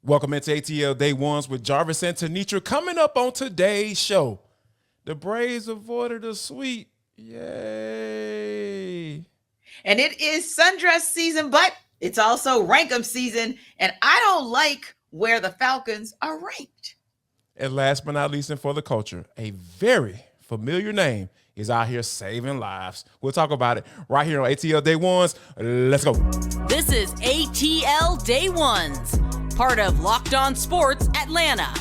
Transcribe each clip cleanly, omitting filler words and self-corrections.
Welcome into ATL Day Ones with Jarvis and Tenitra. Coming up on today's show, the Braves avoided a sweep. Yay. And it is sundress season, but it's also rank 'em season. And I don't like where the Falcons are ranked. And last but not least, and for the culture, a very familiar name is out here saving lives. We'll talk about it right here on ATL Day Ones. Let's go. This is ATL Day Ones, part of Locked On Sports Atlanta.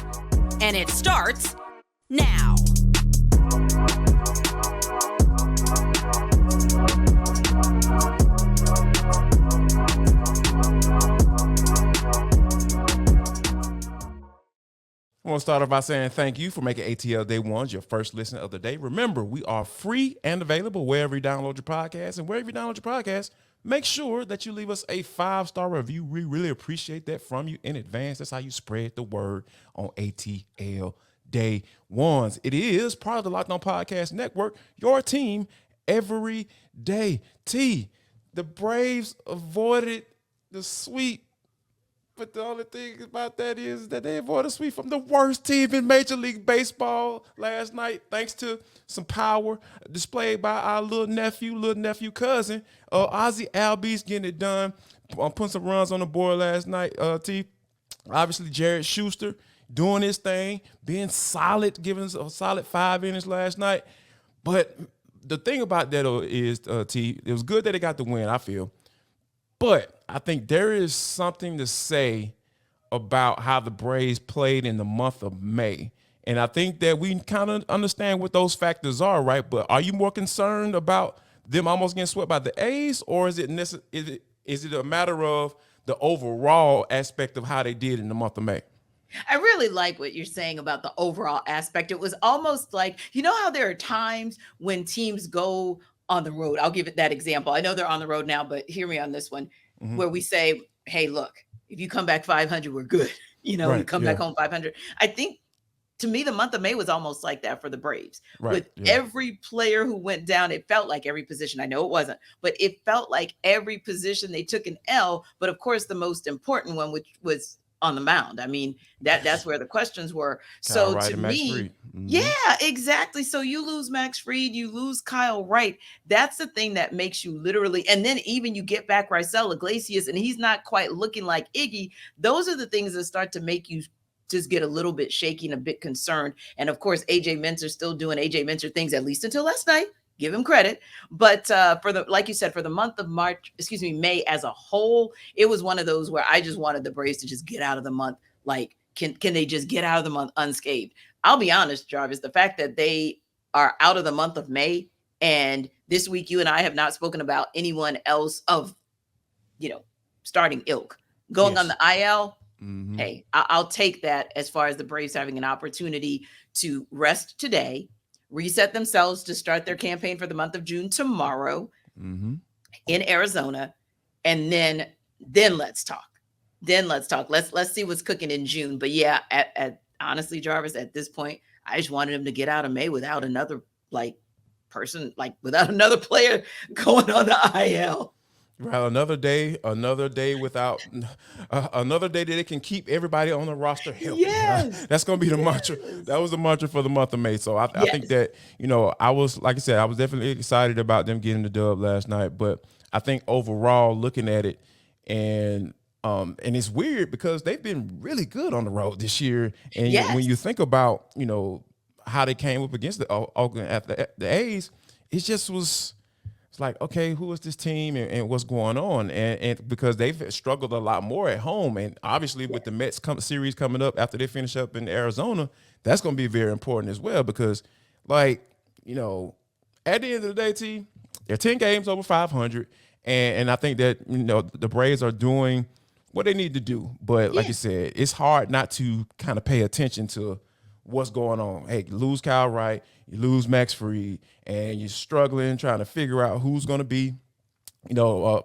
And it starts now. I want to start off by saying thank you for making ATL Day Ones your first listen of the day. Remember, we are free and available wherever you download your podcast. And wherever you download your podcast, make sure that you leave us a 5-star review. We really appreciate that from you in advance. That's how you spread the word on ATL Day Ones. It is part of the Locked On Podcast Network, your team every day. The Braves avoided the sweep. But the only thing about that is that they avoided a sweep from the worst team in Major League Baseball last night, thanks to some power displayed by our little nephew cousin, Ozzie Albies getting it done, putting some runs on the board last night. Obviously, Jared Schuster doing his thing, being solid, giving us a solid 5 innings last night. But the thing about that is, it was good that they got the win, I feel. But I think there is something to say about how the Braves played in the month of May. And I think that we kind of understand what those factors are, right? But are you more concerned about them almost getting swept by the A's, or is it a matter of the overall aspect of how they did in the month of May? I really like what you're saying about the overall aspect. It was almost like, you know how there are times when teams go on the road. I'll give it that example. I know they're on the road now, but hear me on this one, where we say, hey, look, if you come back 500, we're good. You come back home 500. I think, to me, the month of May was almost like that for the Braves. With every player who went down, it felt like every position. I know it wasn't, but it felt like every position they took an L. But of course, the most important one, which was on the mound. I mean, that's where the questions were. So to me, yeah, exactly. So you lose Max Fried, you lose Kyle Wright. That's the thing that makes you literally, and then even you get back Raisel Iglesias, and he's not quite looking like Iggy. Those are the things that start to make you just get a little bit shaky and a bit concerned. And of course, AJ Minter still doing AJ Minter things, at least until last night. Give him credit. But like you said, for the month of May as a whole, it was one of those where I just wanted the Braves to just get out of the month. Like, can they just get out of the month unscathed? I'll be honest, Jarvis, the fact that they are out of the month of May, and this week you and I have not spoken about anyone else of, starting ilk going on the IL. Hey, I'll take that as far as the Braves having an opportunity to rest today, reset themselves to start their campaign for the month of June tomorrow in Arizona. And then let's talk. Let's see what's cooking in June. But yeah, honestly, Jarvis, at this point, I just wanted him to get out of May without another without another player going on the IL. Right, another day without another day that it can keep everybody on the roster healthy. Yes. That's going to be the mantra. That was the mantra for the month of May. So I think that, I was, like I said, I was definitely excited about them getting the dub last night. But I think overall, looking at it, and it's weird because they've been really good on the road this year. And when you think about, how they came up against the Oakland Athletics, the A's, it just was. It's like, okay, who is this team and what's going on? And because they've struggled a lot more at home. And obviously with the Mets series coming up after they finish up in Arizona, that's going to be very important as well because, at the end of the day, they're 10 games over 500. And I think that, the Braves are doing what they need to do. But like you said, it's hard not to kind of pay attention to what's going on. Hey, you lose Kyle Wright, you lose Max Fried, and you're struggling trying to figure out who's going to be,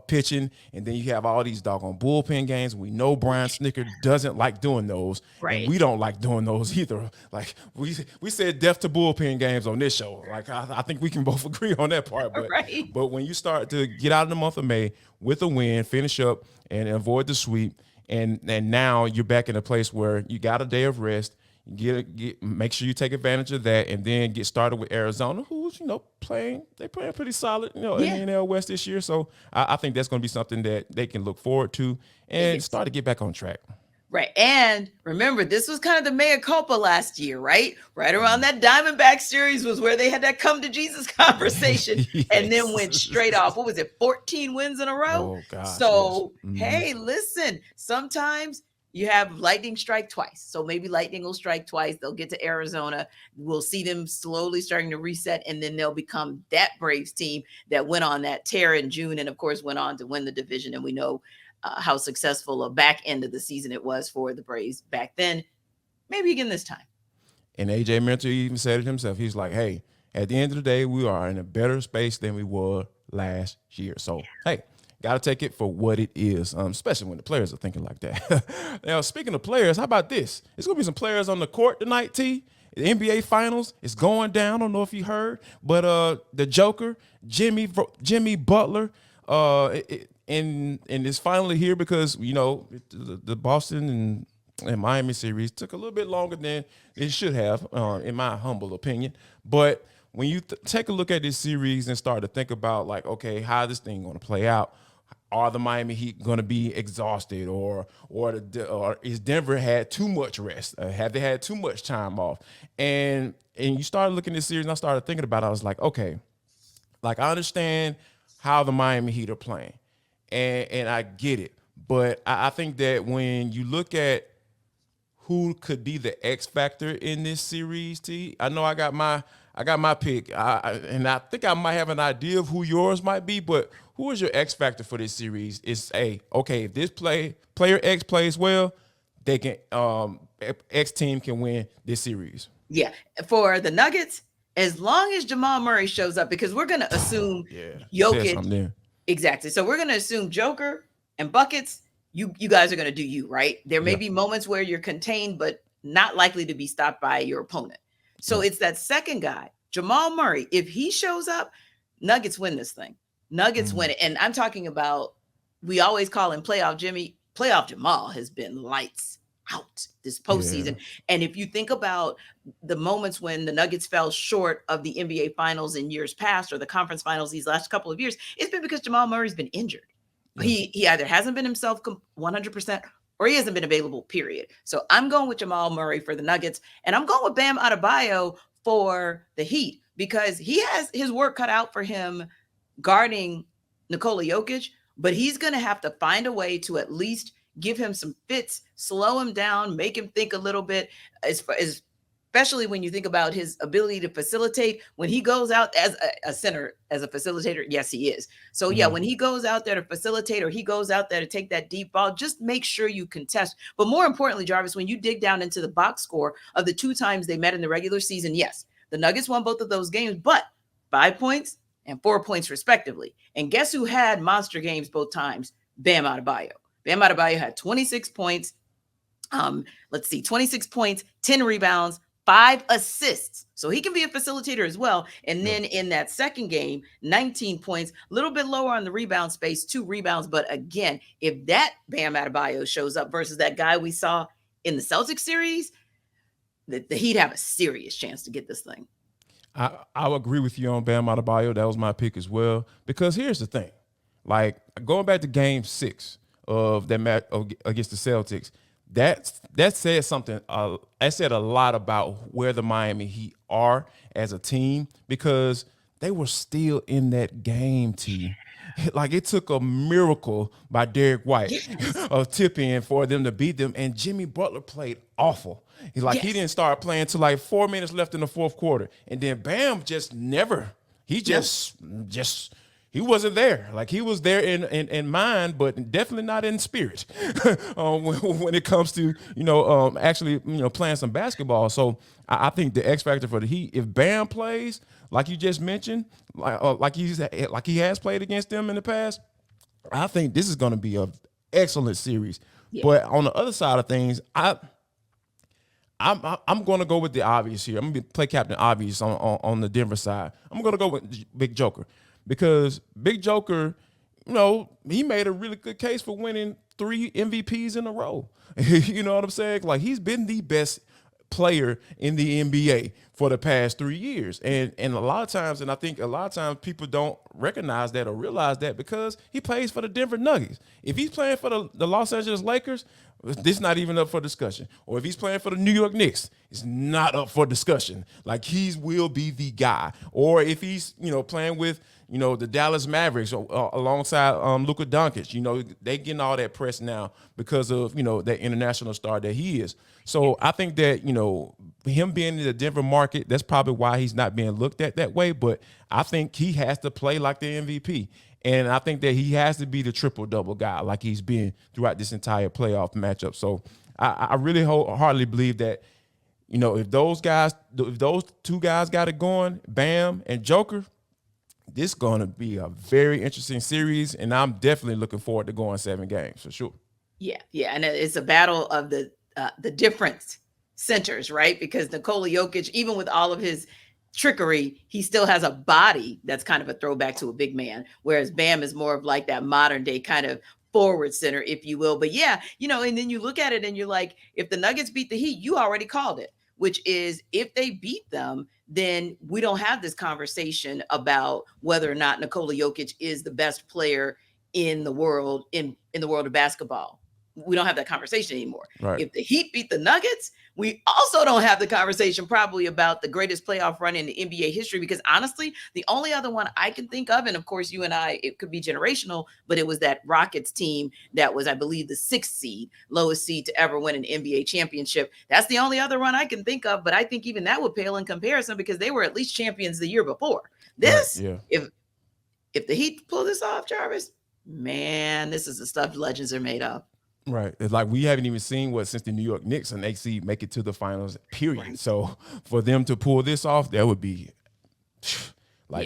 pitching. And then you have all these doggone bullpen games. We know Brian Snitker doesn't like doing those. Right. And we don't like doing those either. Like we said death to bullpen games on this show. Like I think we can both agree on that part. But, but when you start to get out of the month of May with a win, finish up and avoid the sweep, and now you're back in a place where you got a day of rest. Make sure you take advantage of that, and then get started with Arizona, who's playing pretty solid, in the NL West this year. So I think that's going to be something that they can look forward to and start to get back on track. Right. And remember, this was kind of the mea culpa last year, right? Right around that Diamondback series was where they had that come to Jesus conversation and then went straight off. What was it? 14 wins in a row. Oh, gosh. So, hey, listen, sometimes you have lightning strike twice. So maybe lightning will strike twice. They'll get to Arizona. We'll see them slowly starting to reset, and then they'll become that Braves team that went on that tear in June and, of course, went on to win the division. And we know how successful a back end of the season it was for the Braves back then. Maybe again this time. And A.J. Minter even said it himself. He's like, hey, at the end of the day, we are in a better space than we were last year. So, hey, got to take it for what it is, especially when the players are thinking like that. Now, speaking of players, how about this? There's going to be some players on the court tonight, T. The NBA Finals is going down. I don't know if you heard, but the Joker, Jimmy Butler, and it's finally here because, the Boston and Miami series took a little bit longer than it should have, in my humble opinion. But when you take a look at this series and start to think about, like, okay, how this thing going to play out, are the Miami Heat going to be exhausted, or is Denver had too much rest? Have they had too much time off? And you started looking at this series, and I started thinking about it. I was like, okay, like, I understand how the Miami Heat are playing. And I get it. But I think that when you look at who could be the X factor in this series, T, I know I got my pick. And I think I might have an idea of who yours might be, but who is your X factor for this series? It's okay, if this player X plays well, they can X team can win this series. Yeah. For the Nuggets, as long as Jamal Murray shows up, because we're going to assume Jokic. Exactly. So we're going to assume Joker and buckets, you guys are going to do you, right? There may be moments where you're contained, but not likely to be stopped by your opponent. So it's that second guy, Jamal Murray. If he shows up, Nuggets win this thing. Nuggets win it. And I'm talking about, we always call him Playoff Jimmy. Playoff Jamal has been lights out this postseason. And if you think about the moments when the Nuggets fell short of the NBA Finals in years past, or the conference finals these last couple of years, it's been because Jamal Murray's been injured. He either hasn't been himself 100%, or he hasn't been available, period. So I'm going with Jamal Murray for the Nuggets, and I'm going with Bam Adebayo for the Heat, because he has his work cut out for him guarding Nikola Jokic, but he's going to have to find a way to at least give him some fits, slow him down, make him think a little bit, especially when you think about his ability to facilitate. When he goes out as a center, as a facilitator, yes, he is. So, when he goes out there to facilitate, or he goes out there to take that deep ball, just make sure you contest. But more importantly, Jarvis, when you dig down into the box score of the two times they met in the regular season, yes, the Nuggets won both of those games, but 5 points and 4 points respectively. And guess who had monster games both times? Bam Adebayo. Bam Adebayo had 26 points. 26 points, 10 rebounds, 5 assists. So he can be a facilitator as well. And then in that second game, 19 points, a little bit lower on the rebound space, 2 rebounds. But again, if that Bam Adebayo shows up versus that guy we saw in the Celtics series, the Heat have a serious chance to get this thing. I'll agree with you on Bam Adebayo. That was my pick as well. Because here's the thing. Like, going back to Game 6 of that match against the Celtics, that said something. That said a lot about where the Miami Heat are as a team, because they were still in that game, T. Like, it took a miracle by Derek White of tip-in for them to beat them, and Jimmy Butler played awful. He didn't start playing till like 4 minutes left in the fourth quarter, and then Bam just never. He just he wasn't there. Like, he was there in mind, but definitely not in spirit when it comes to actually playing some basketball. So I think the X factor for the Heat, if Bam plays like you just mentioned, like he has played against them in the past, I think this is going to be an excellent series. Yeah. But on the other side of things, I'm going to go with the obvious here. I'm going to play Captain Obvious on the Denver side. I'm going to go with Big Joker, because Big Joker, he made a really good case for winning 3 MVPs in a row. You know what I'm saying? Like, he's been the best player in the NBA for the past 3 years. And a lot of times, and I think a lot of times people don't recognize that or realize that because he plays for the Denver Nuggets. If he's playing for the Los Angeles Lakers, this is not even up for discussion. Or if he's playing for the New York Knicks, it's not up for discussion. Like, he will be the guy. Or if he's, playing with, the Dallas Mavericks alongside Luka Doncic, they getting all that press now because of, that international star that he is. So I think that, him being in the Denver market, that's probably why he's not being looked at that way. But I think he has to play like the MVP. And I think that he has to be the triple-double guy like he's been throughout this entire playoff matchup. So I really wholeheartedly believe that, if those 2 guys got it going, Bam and Joker, this is going to be a very interesting series, and I'm definitely looking forward to going 7 games for sure. Yeah, and it's a battle of the different centers, right? Because Nikola Jokic, even with all of his trickery, he still has a body that's kind of a throwback to a big man, whereas Bam is more of like that modern day kind of forward center, if you will. But yeah, and then you look at it and you're like, if the Nuggets beat the Heat, you already called it, which is if they beat them, then we don't have this conversation about whether or not Nikola Jokic is the best player in the world, in the world of basketball. We don't have that conversation anymore. Right. If the Heat beat the Nuggets, we also don't have the conversation probably about the greatest playoff run in the NBA history, because honestly, the only other one I can think of, and of course you and I, it could be generational, but it was that Rockets team that was, I believe, the 6th seed, lowest seed to ever win an NBA championship. That's the only other one I can think of, but I think even that would pale in comparison because they were at least champions the year before. This, right, yeah. If the Heat pull this off, Jarvis, man, this is the stuff legends are made of. Right. It's like we haven't even seen since the New York Knicks and AC make it to the finals, period. Right. So for them to pull this off, that would be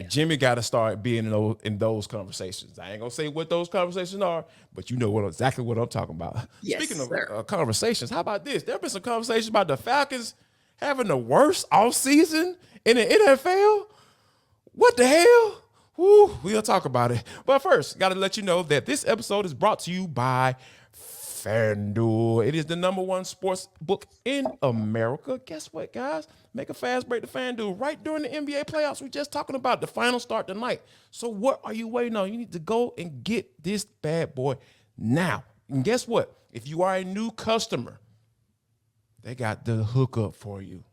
Jimmy got to start being in those conversations. I ain't going to say what those conversations are, but you know exactly what I'm talking about. Yes, Speaking sir. of conversations, how about this? There have been some conversations about the Falcons having the worst offseason in the NFL. What the hell? Woo, we'll talk about it. But first, got to let you know that this episode is brought to you by FanDuel. It is the #1 sports book in America. Guess what, guys? Make a fast break to FanDuel right during the NBA playoffs. We're just talking about the final start tonight. So what are you waiting on? You need to go and get this bad boy now. And guess what? If you are a new customer, they got the hookup for you.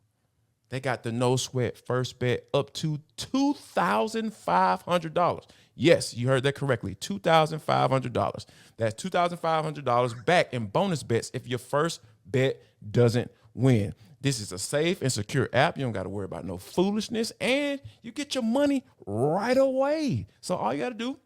They got the no sweat first bet up to $2,500. Yes, you heard that correctly. $2,500. That's $2,500 back in bonus bets if your first bet doesn't win. This is a safe and secure app. You don't got to worry about no foolishness, and you get your money right away. So all you got to do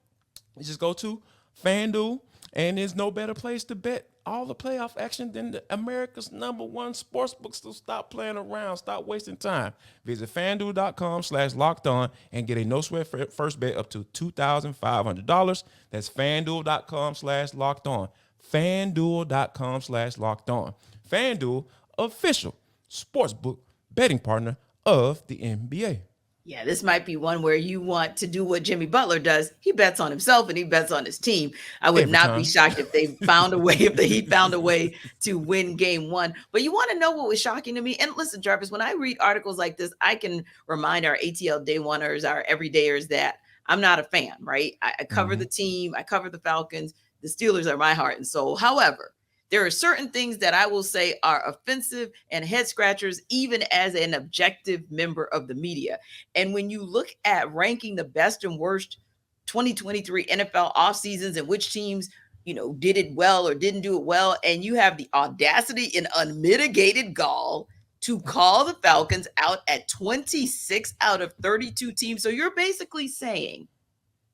is just go to FanDuel, and there's no better place to bet all the playoff action than America's #1 sportsbook. So stop playing around. Stop wasting time. Visit FanDuel.com/lockedon and get a no sweat first bet up to $2,500. That's FanDuel.com/lockedon. FanDuel.com/lockedon. FanDuel, official sportsbook betting partner of the NBA. Yeah, this might be one where you want to do what Jimmy Butler does. He bets on himself and he bets on his team. I would not be shocked if they found a way, if the Heat found a way to win game 1. But you want to know what was shocking to me? And listen, Jarvis, when I read articles like this, I can remind our ATL day oneers, our everydayers, that I'm not a fan, right? I cover the team. I cover the Falcons. The Steelers are my heart and soul. However, there are certain things that I will say are offensive and head scratchers, even as an objective member of the media. And when you look at ranking the best and worst 2023 NFL off seasons and which teams, did it well or didn't do it well, and you have the audacity and unmitigated gall to call the Falcons out at 26 out of 32 teams. So you're basically saying,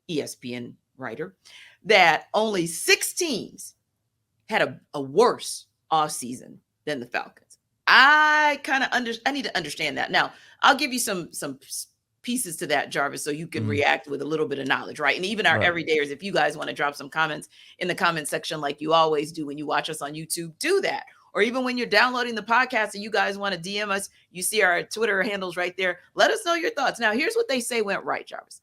ESPN writer, that only 6 teams had a worse offseason than the Falcons. I need to understand that. Now, I'll give you some pieces to that, Jarvis, so you can react with a little bit of knowledge, right? And even our everydayers, if you guys want to drop some comments in the comment section like you always do when you watch us on YouTube, do that. Or even when you're downloading the podcast and you guys want to DM us, you see our Twitter handles right there. Let us know your thoughts. Now, here's what they say went right, Jarvis.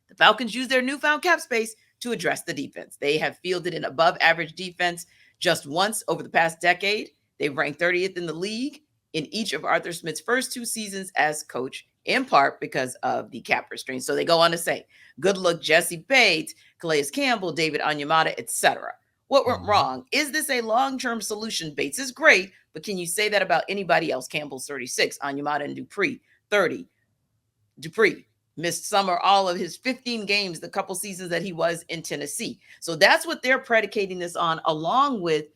The Falcons used their newfound cap space to address the defense. They have fielded an above average defense just once over the past decade. They've ranked 30th in the league in each of Arthur Smith's first 2 seasons as coach, in part because of the cap restraints. So they go on to say, good look, Jesse Bates, Calais Campbell, David Onyemata, etc. What went wrong? Is this a long-term solution? Bates is great, but can you say that about anybody else? Campbell's 36, Onyemata and Dupree, 30. Dupree missed some or all of his 15 games, the couple seasons that he was in Tennessee. So that's what they're predicating this on, along with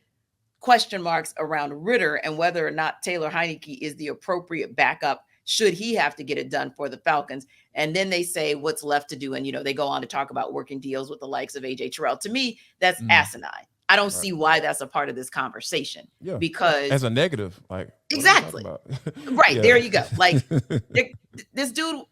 question marks around Ritter and whether or not Taylor Heineke is the appropriate backup should he have to get it done for the Falcons. And then they say what's left to do. And, they go on to talk about working deals with the likes of AJ Terrell. To me, that's asinine. I don't see why that's a part of this conversation. Yeah. Because as a negative, like exactly. Right. There you go. Like this dude,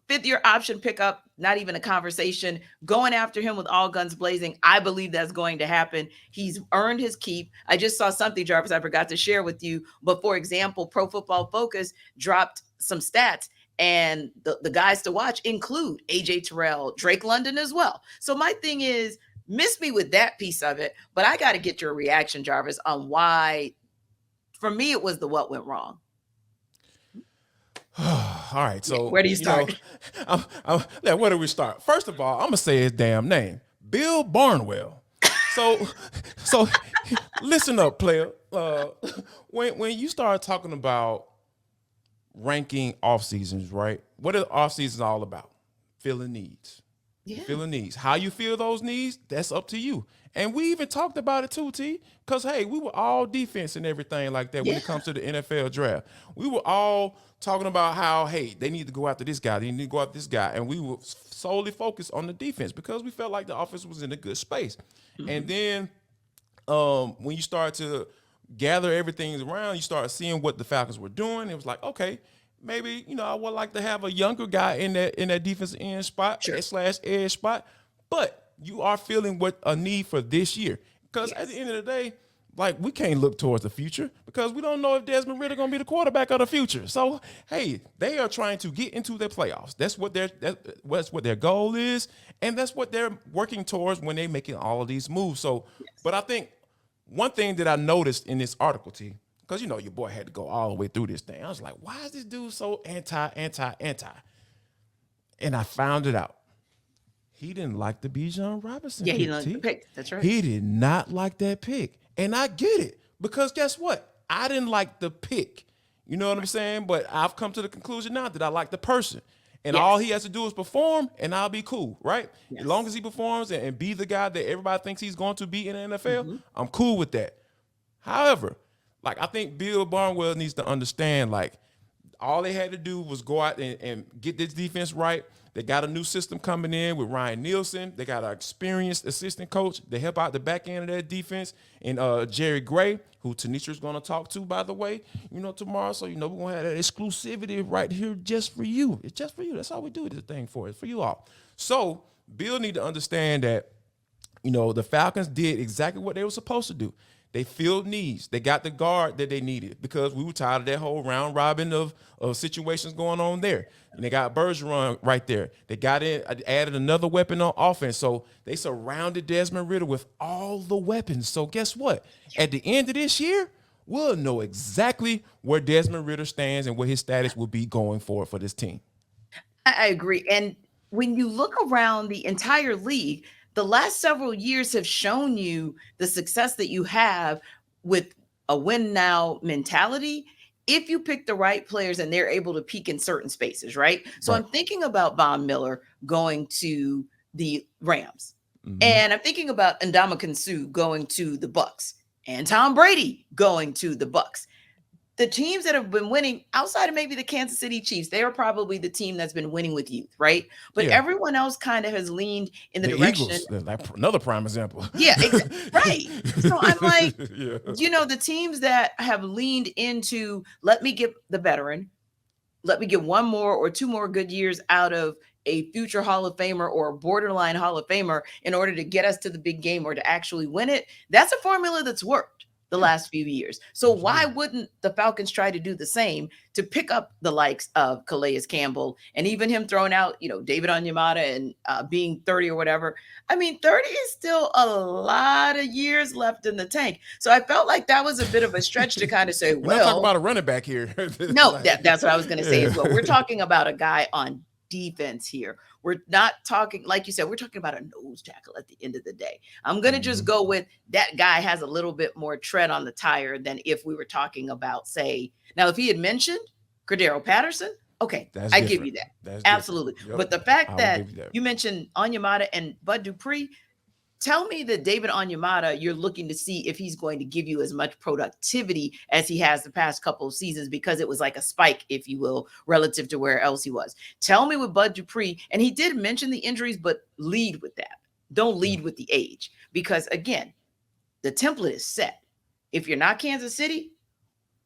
5th-year option pickup, not even a conversation, going after him with all guns blazing. I believe that's going to happen. He's earned his keep. I just saw something, Jarvis, I forgot to share with you. But for example, Pro Football Focus dropped some stats, and the guys to watch include AJ Terrell, Drake London as well. So my thing is, miss me with that piece of it, but I got to get your reaction, Jarvis, on why, for me, it was the what went wrong. All right, so where do you start? Where do we start? First of all, I'm gonna say his damn name, Bill Barnwell. So listen up, player. When you start talking about ranking off seasons, right? What are off seasons all about? Filling needs. Yeah. Filling needs. How you feel those needs, that's up to you. And we even talked about it too, T. Because, hey, we were all defense and everything like that when it comes to the NFL draft. We were all talking about how, hey, they need to go after this guy. They need to go after this guy. And we were solely focused on the defense because we felt like the offense was in a good space. Mm-hmm. And then when you start to gather everything around, you start seeing what the Falcons were doing. It was like, okay, maybe, I would like to have a younger guy in that defensive end spot, / edge spot. But you are feeling what a need for this year. Because at the end of the day, like, we can't look towards the future because we don't know if Desmond Ridder going to be the quarterback of the future. So, hey, they are trying to get into the playoffs. That's what their goal is, and that's what they're working towards when they're making all of these moves. So, but I think one thing that I noticed in this article, T, because, your boy had to go all the way through this thing. I was like, why is this dude so anti? And I found it out. He didn't like the Bijan Robinson pick. He didn't like the pick. That's right. He did not like that pick. And I get it. Because guess what? I didn't like the pick. You know what I'm saying? But I've come to the conclusion now that I like the person. And all he has to do is perform, and I'll be cool, right? As long as he performs and be the guy that everybody thinks he's going to be in the NFL, I'm cool with that. However, like, I think Bill Barnwell needs to understand, like, all they had to do was go out and get this defense right. They got a new system coming in with Ryan Nielsen. They got an experienced assistant coach to help out the back end of their defense. And Jerry Gray, who Tenitra is going to talk to, by the way, tomorrow. So, we're going to have that exclusivity right here just for you. It's just for you. That's all we do this thing for. It's for you all. So, Bill need to understand that, the Falcons did exactly what they were supposed to do. They filled needs. They got the guard that they needed because we were tired of that whole round robin of situations going on there. And they got Bergeron right there. They added another weapon on offense. So they surrounded Desmond Ridder with all the weapons. So guess what? At the end of this year, we'll know exactly where Desmond Ridder stands and what his status will be going forward for this team. I agree. And when you look around the entire league, the last several years have shown you the success that you have with a win now mentality if you pick the right players and they're able to peak in certain spaces, right? So I'm thinking about Von Miller going to the Rams. And I'm thinking about Ndamukong Suh going to the Bucks and Tom Brady going to the Bucks. The teams that have been winning outside of maybe the Kansas City Chiefs, they are probably the team that's been winning with youth, right? But everyone else kind of has leaned in the direction. Eagles, like another prime example. Yeah, right. So I'm like, the teams that have leaned into, let me get the veteran, let me get one more or two more good years out of a future Hall of Famer or a borderline Hall of Famer in order to get us to the big game or to actually win it. That's a formula that's worked. the last few years. So why wouldn't the Falcons try to do the same to pick up the likes of Calais Campbell and even him throwing out, David Onyemata and being 30 or whatever? I mean, 30 is still a lot of years left in the tank. So I felt like that was a bit of a stretch to kind of say, we're not talking about a running back here. No, that's what I was going to say as well. We're talking about a guy on defense here. We're not talking, like you said, we're talking about a nose tackle at the end of the day. I'm going to just go with that guy has a little bit more tread on the tire than if we were talking about, say, now if he had mentioned Cordero Patterson, okay, I give you that. That's absolutely. Yep. But the fact that you mentioned Onyemata and Bud Dupree, tell me that David Onyemata, you're looking to see if he's going to give you as much productivity as he has the past couple of seasons, because it was like a spike, if you will, relative to where else he was. Tell me with Bud Dupree, and he did mention the injuries, but lead with that. Don't lead with the age, because again, the template is set. If you're not Kansas City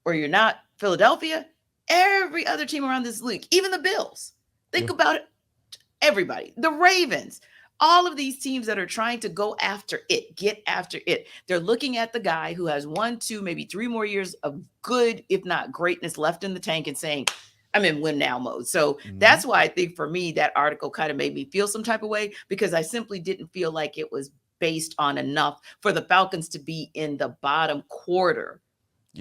or you're not Philadelphia, every other team around this league, even the Bills, think about it, everybody, the Ravens, all of these teams that are trying to go after it, get after it, they're looking at the guy who has 1, 2, maybe 3 more years of good, if not greatness, left in the tank and saying, I'm in win now mode. So that's why I think for me, that article kind of made me feel some type of way, because I simply didn't feel like it was based on enough for the Falcons to be in the bottom quarter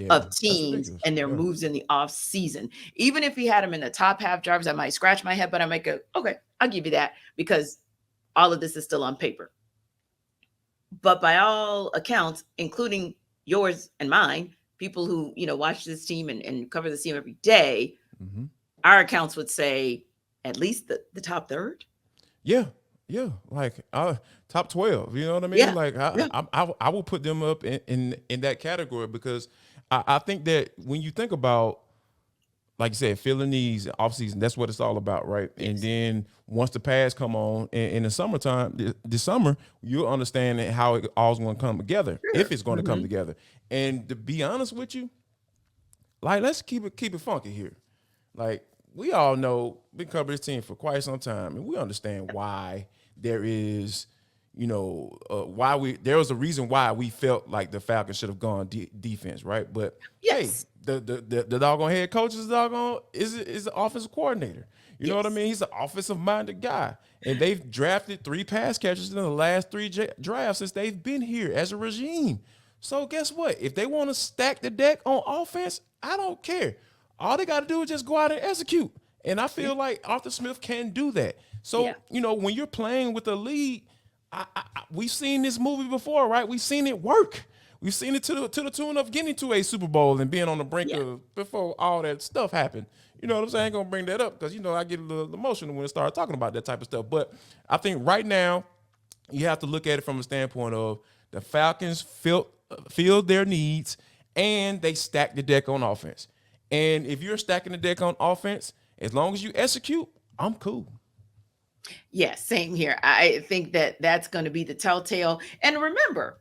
of teams and their moves in the off season. Even if he had them in the top half, Jarvis, I might scratch my head, but I might go, okay, I'll give you that, because all of this is still on paper. But by all accounts, including yours and mine, people who, watch this team and cover this team every day, our accounts would say at least the top third. Yeah. Like top 12, you know what I mean? Yeah. Like I will put them up in that category, because I think that when you think about, like you said, filling needs offseason, that's what it's all about, right? Yes. And then once the pads come on in the summertime, this summer, you'll understand how it all's going to come together, if it's going to come together. And to be honest with you, like, let's keep it funky here. Like, we all know, we covered this team for quite some time, and we understand why there is, there was a reason why we felt like the Falcons should have gone defense, right? But yes. Hey, the doggone head coach is the offensive coordinator. You know what I mean? He's an offensive-minded guy. And they've drafted 3 pass catchers in the last 3 drafts since they've been here as a regime. So guess what? If they want to stack the deck on offense, I don't care. All they got to do is just go out and execute. And I feel like Arthur Smith can do that. So, when you're playing with a lead, we've seen this movie before, right? We've seen it work. We've seen it to the tune of getting to a Super Bowl and being on the brink of before all that stuff happened. You know what I'm saying? I ain't going to bring that up because, I get a little emotional when I start talking about that type of stuff. But I think right now you have to look at it from a standpoint of the Falcons filled their needs and they stacked the deck on offense. And if you're stacking the deck on offense, as long as you execute, I'm cool. Yeah, same here. I think that's going to be the telltale. And remember,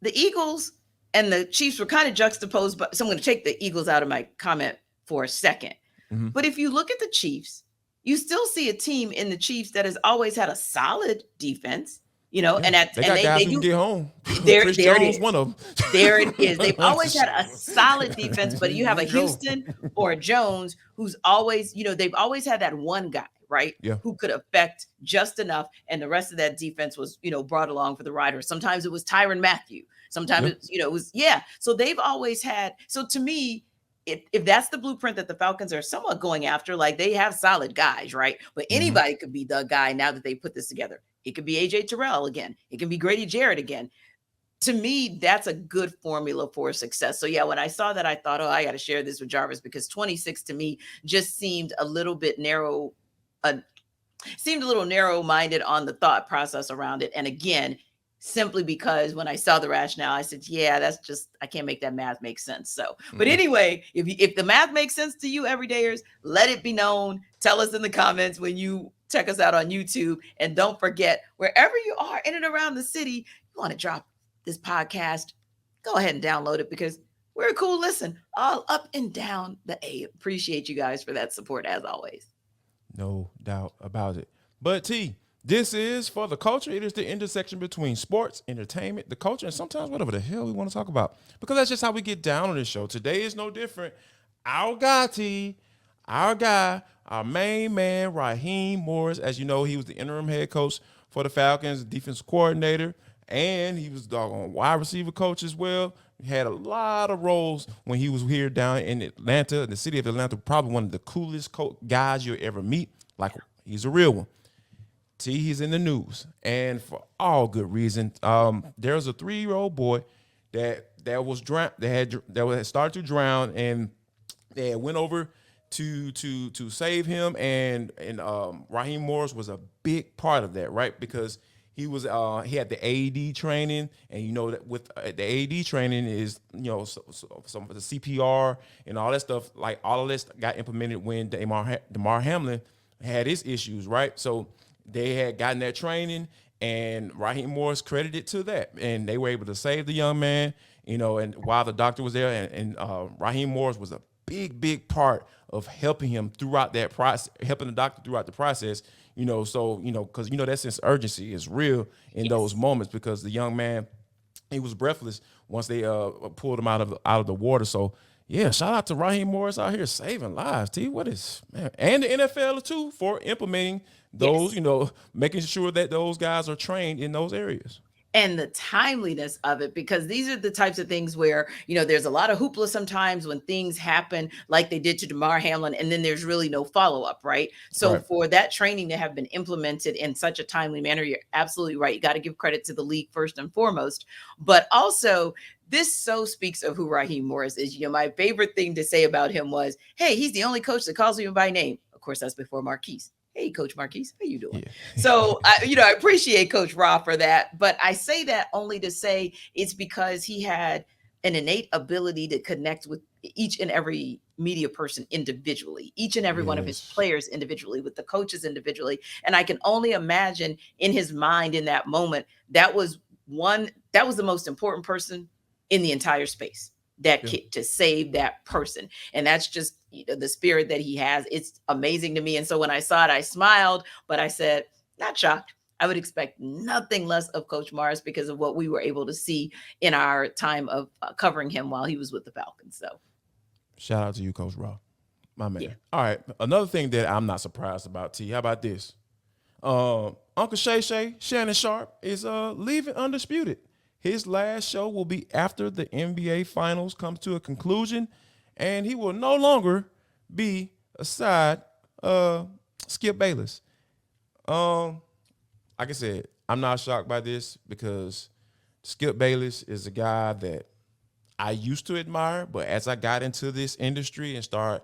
the Eagles and the Chiefs were kind of juxtaposed, but so I'm going to take the Eagles out of my comment for a second. But if you look at the Chiefs, you still see a team in the Chiefs that has always had a solid defense, and they do get home. There Chris it Jones, is. one of them. There it is. They've always had a solid defense, but you have a Houston or a Jones who's always, they've always had that one guy, right? Yeah. Who could affect just enough, and the rest of that defense was, brought along for the rider. Sometimes it was Tyrann Mathieu. Sometimes it was, So they've always had. So to me, if that's the blueprint that the Falcons are somewhat going after, like they have solid guys, right? But anybody could be the guy now that they put this together. It could be AJ Terrell again. It can be Grady Jarrett again. To me, that's a good formula for success. So when I saw that, I thought, I got to share this with Jarvis, because 26 to me just seemed a little bit narrow, seemed a little narrow-minded on the thought process around it. And again, simply because when I saw the rationale, I said, that's just, I can't make that math make sense. So, but anyway, if the math makes sense to you, everydayers, let it be known. Tell us in the comments when you check us out on YouTube. And don't forget, wherever you are in and around the city, you want to drop this podcast, go ahead and download it, because we're a cool listen all up and down the A. Appreciate you guys for that support as always. No doubt about it. But T, This is For the Culture. It is the intersection between sports, entertainment, the culture, and sometimes whatever the hell we want to talk about. Because that's just how we get down on this show. Today is no different. Our guy, our main man, Raheem Morris. As you know, he was the interim head coach for the Falcons, defensive coordinator, and he was doggone wide receiver coach as well. He had a lot of roles when he was here down in Atlanta, the city of Atlanta. Probably one of the coolest guys you'll ever meet. Like, he's a real one. He's in the news, and for all good reason. There was a 3-year-old boy that was drowned. That had started to drown, and they had went over to save him. And Raheem Morris was a big part of that, right? Because he had the AED training, and you know that with the AED training is some of the CPR and all that stuff. Like all of this got implemented when Damar Hamlin had his issues, right? So they had gotten that training, and Raheem Morris credited to that, and they were able to save the young man. And while the doctor was there, and Raheem Morris was a big part of helping him throughout that process, helping the doctor throughout the process. Because that sense of urgency is real in those moments, because the young man, he was breathless once they pulled him out of the water. So yeah, shout out to Raheem Morris out here saving lives. What is, man, and the NFL too for implementing those, making sure that those guys are trained in those areas. And the timeliness of it, because these are the types of things where, there's a lot of hoopla sometimes when things happen like they did to Damar Hamlin, and then there's really no follow-up, right? So for that training to have been implemented in such a timely manner, you're absolutely right. You got to give credit to the league first and foremost. But also, this so speaks of who Raheem Morris is. My favorite thing to say about him was, hey, he's the only coach that calls me by name. Of course, that's before Marquise. Hey, Coach Marquise, how you doing? Yeah. So, I appreciate Coach Ra for that. But I say that only to say it's because he had an innate ability to connect with each and every media person individually, each and every one of his players individually, with the coaches individually. And I can only imagine in his mind in that moment, that was the most important person in the entire space. That kid, to save that person. And that's just the spirit that he has. It's amazing to me. And so when I saw it, I smiled, but I said, not shocked. I would expect nothing less of Coach Morris because of what we were able to see in our time of covering him while he was with the Falcons. So shout out to you, Coach Raw, my man. Yeah. All right. Another thing that I'm not surprised about, T, how about this? Uncle Shay, Shannon Sharpe, is leaving Undisputed. His last show will be after the NBA Finals comes to a conclusion, and he will no longer be aside Skip Bayless. Like I said, I'm not shocked by this because Skip Bayless is a guy that I used to admire, but as I got into this industry and started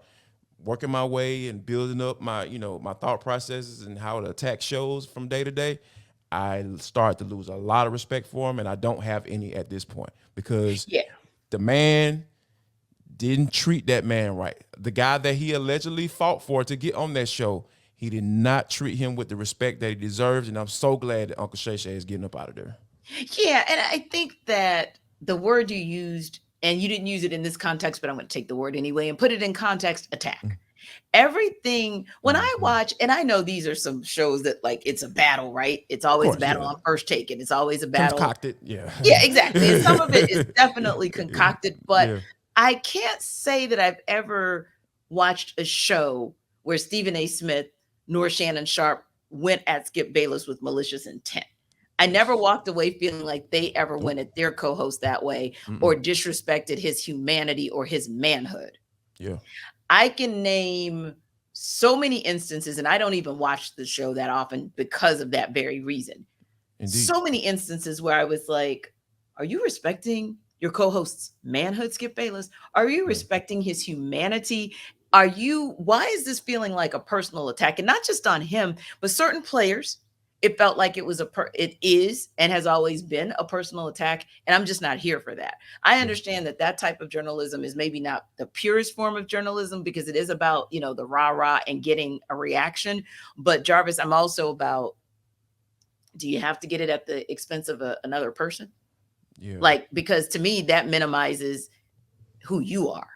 working my way and building up my, my thought processes and how to attack shows from day to day, I started to lose a lot of respect for him, and I don't have any at this point because the man didn't treat that man right. The guy that he allegedly fought for to get on that show, he did not treat him with the respect that he deserves, and I'm so glad that Uncle Shay is getting up out of there. Yeah, and I think that the word you used, and you didn't use it in this context, but I'm going to take the word anyway and put it in context, attack. Everything when I watch, and I know these are some shows that like it's a battle, right? It's always a battle on First Take, and it's always a battle. Concocted, yeah, exactly. And some of it is definitely concocted, but I can't say that I've ever watched a show where Stephen A. Smith nor Shannon Sharpe went at Skip Bayless with malicious intent. I never walked away feeling like they ever went at their co-host that way or disrespected his humanity or his manhood. Yeah. I can name so many instances, and I don't even watch the show that often because of that very reason. Indeed. So many instances where I was like, are you respecting your co-host's manhood, Skip Bayless? Are you respecting his humanity? Why is this feeling like a personal attack? And not just on him, but certain players. It felt like it is and has always been a personal attack. And I'm just not here for that. I understand that type of journalism is maybe not the purest form of journalism because it is about, the rah-rah and getting a reaction. But Jarvis, I'm also about, do you have to get it at the expense of another person? Yeah. Because to me, that minimizes who you are.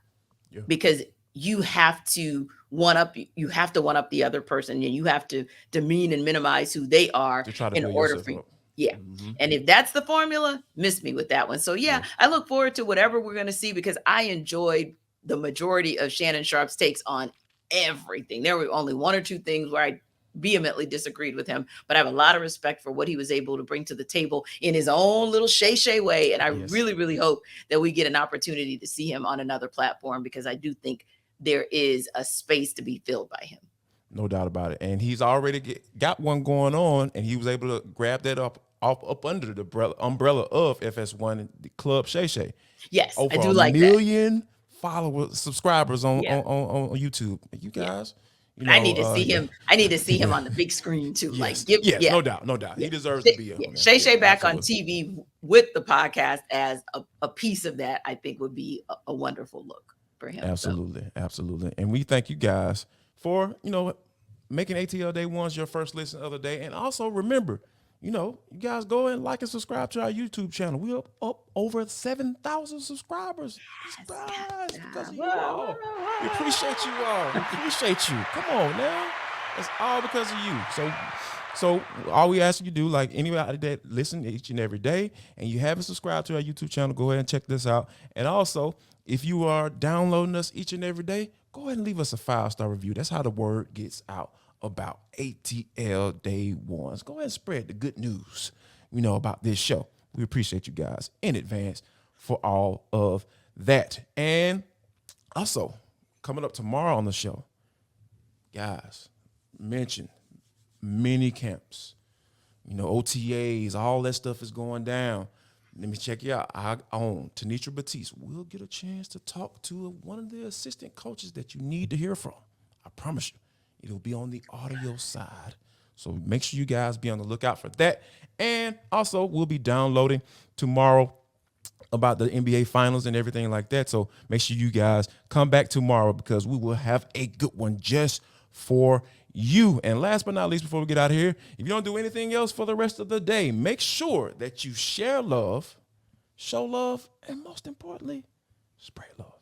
Yeah. Because you have to one up the other person, and you have to demean and minimize who they are To try to in build order yourself for up. yeah. Mm-hmm. And if that's the formula, miss me with that one. So yeah, I look forward to whatever we're going to see, because I enjoyed the majority of Shannon Sharpe's takes on everything. There were only one or two things where I vehemently disagreed with him, but I have a lot of respect for what he was able to bring to the table in his own little shay way. And I really, really hope that we get an opportunity to see him on another platform, because I do think there is a space to be filled by him. No doubt about it. And he's already got one going on, and he was able to grab that up under the umbrella of FS1, the Club Shay Shay. Yes, over I do a like million followers, subscribers on YouTube. You guys, you know, I need to see him. I need to see him on the big screen too. Yes, Like, no doubt. He deserves to be on there. Shay Shay back absolutely. on TV with the podcast as a piece of that, I think would be a wonderful look for him. Absolutely. And we thank you guys for, making ATL Day Ones your first listen of the day. And also remember, you guys go and like and subscribe to our YouTube channel. We're up over 7,000 subscribers. Guys, because of you all. We appreciate you all. We appreciate you. Come on now. It's all because of you. So all we ask you to do, like anybody that listen each and every day and you haven't subscribed to our YouTube channel, go ahead and check this out. And also, if you are downloading us each and every day, go ahead and leave us a 5-star review. That's how the word gets out about ATL Day Ones. Go ahead and spread the good news, about this show. We appreciate you guys in advance for all of that. And also, coming up tomorrow on the show, guys, mention mini camps, OTAs, all that stuff is going down. Let me check you out. Our own Tenitra Batiste will get a chance to talk to one of the assistant coaches that you need to hear from. I promise you, it'll be on the audio side. So make sure you guys be on the lookout for that. And also, we'll be downloading tomorrow about the NBA Finals and everything like that. So make sure you guys come back tomorrow, because we will have a good one just for you. And last but not least, before we get out of here, if you don't do anything else for the rest of the day, make sure that you share love, show love, and most importantly, spread love.